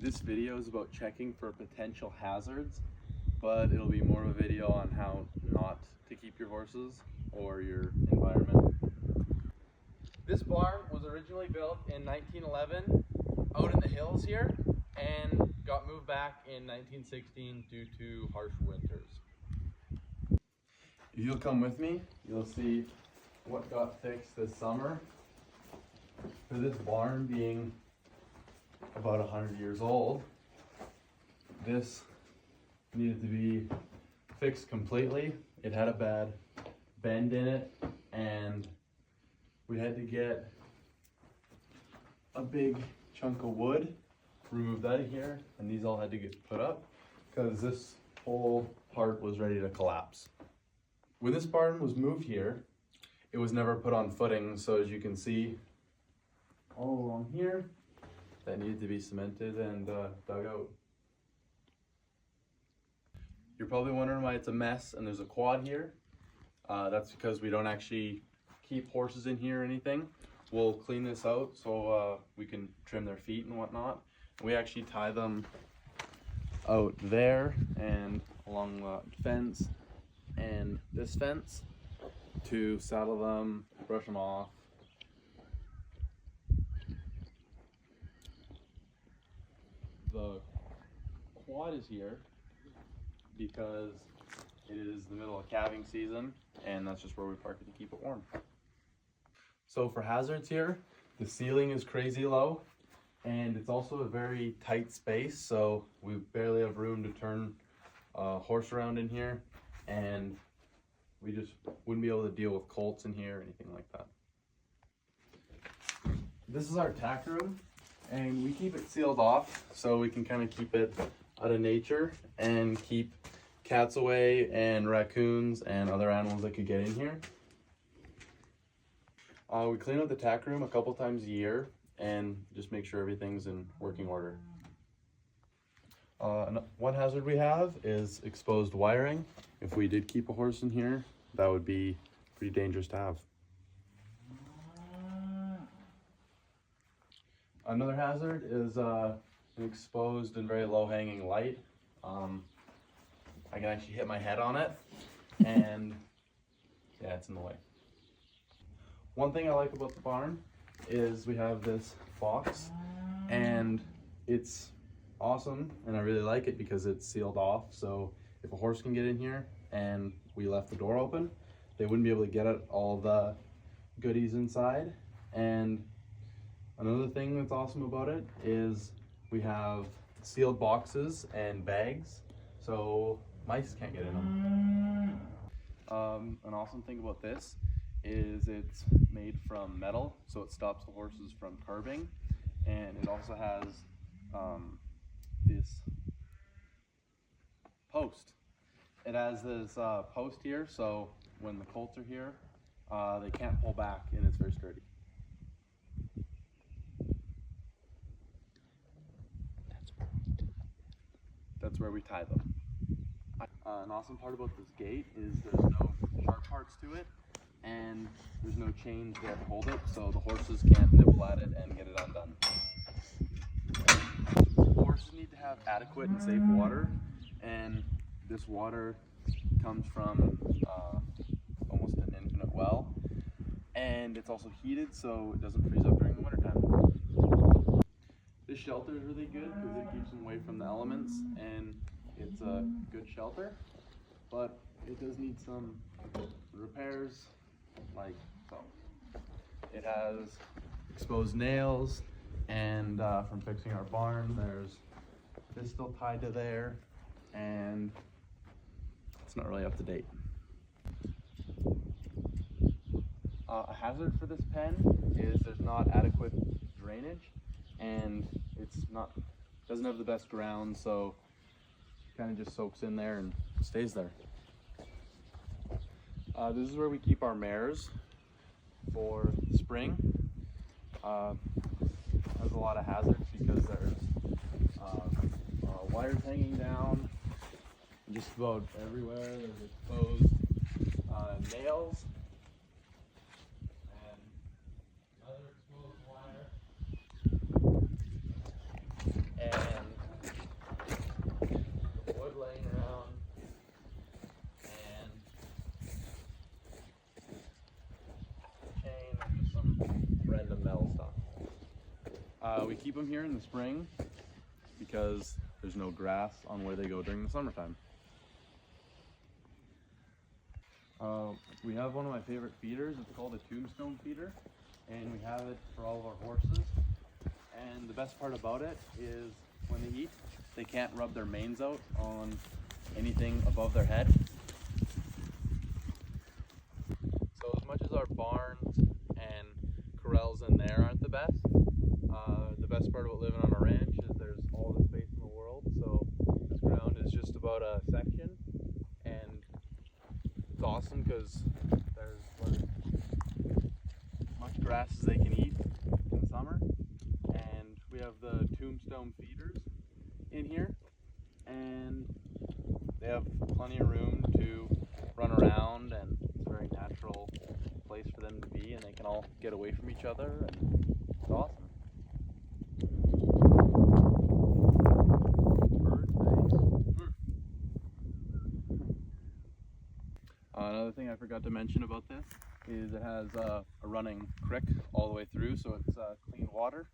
This video is about checking for potential hazards, but it'll be more of a video on how not to keep your horses or your environment. This barn was originally built in 1911 out in the hills here and got moved back in 1916 due to harsh winters. If you'll come with me, you'll see what got fixed this summer. For this barn being about 100 years old, this needed to be fixed completely. It had a bad bend in it, and we had to get a big chunk of wood, remove that here, and these all had to get put up because this whole part was ready to collapse. When this barn was moved here, it was never put on footing, so as you can see all along here, that needed to be cemented and dug out. You're probably wondering why it's a mess and there's a quad here. That's because we don't actually keep horses in here or anything. We'll clean this out so we can trim their feet and whatnot. We actually tie them out there and along the fence and this fence to saddle them, brush them off. The quad is here because it is the middle of calving season, and that's just where we park it to keep it warm. So for hazards here, the ceiling is crazy low, and it's also a very tight space, so we barely have room to turn a horse around in here, and we just wouldn't be able to deal with colts in here or anything like that. This is our tack room, and we keep it sealed off so we can kind of keep it out of nature and keep cats away and raccoons and other animals that could get in here. We clean out the tack room a couple times a year and just make sure everything's in working order. One hazard we have is exposed wiring. If we did keep a horse in here, that would be pretty dangerous to have. Another hazard is an exposed and very low hanging light. I can actually hit my head on it, and yeah, it's in the way. One thing I like about the barn is we have this box, and it's awesome, and I really like it because it's sealed off, so if a horse can get in here and we left the door open, they wouldn't be able to get at all the goodies inside. And another thing that's awesome about it is we have sealed boxes and bags, so mice can't get in them. An awesome thing about this is it's made from metal, so it stops the horses from curbing, and it also has this post. It has this post here, so when the colts are here, they can't pull back, and it's very sturdy. That's where we tie them. An awesome part about this gate is there's no sharp parts to it, and there's no chains that hold it, so the horses can't nibble at it and get it undone. Horses need to have adequate and safe water, and this water comes from almost an infinite well, and it's also heated so it doesn't freeze up during the wintertime. This shelter is really good because it keeps them away from the elements, and it's a good shelter, but it does need some repairs, like so. It has exposed nails, and from fixing our barn, there's this still tied to there, and it's not really up to date. A hazard for this pen is there's not adequate drainage, and doesn't have the best ground, so it kind of just soaks in there and stays there. This is where we keep our mares for spring. There's a lot of hazards because there's wires hanging down just about everywhere. There's exposed nails and other exposed wire. And We keep them here in the spring because there's no grass on where they go during the summertime. We have one of my favorite feeders. It's called a tombstone feeder, and we have it for all of our horses. And the best part about it is when they eat, they can't rub their manes out on anything above their head. So as much as our barns and corrals in there aren't the best part about living on a ranch is there's all the space in the world. So this ground is just about a section, and it's awesome because there's as much grass as they can eat in summer. And we have the tombstone feeders in here, and they have plenty of room to run around, and it's a very natural place for them to be, and they can all get away from each other, and it's awesome. Another thing I forgot to mention about this is it has a running creek all the way through, so it's clean water.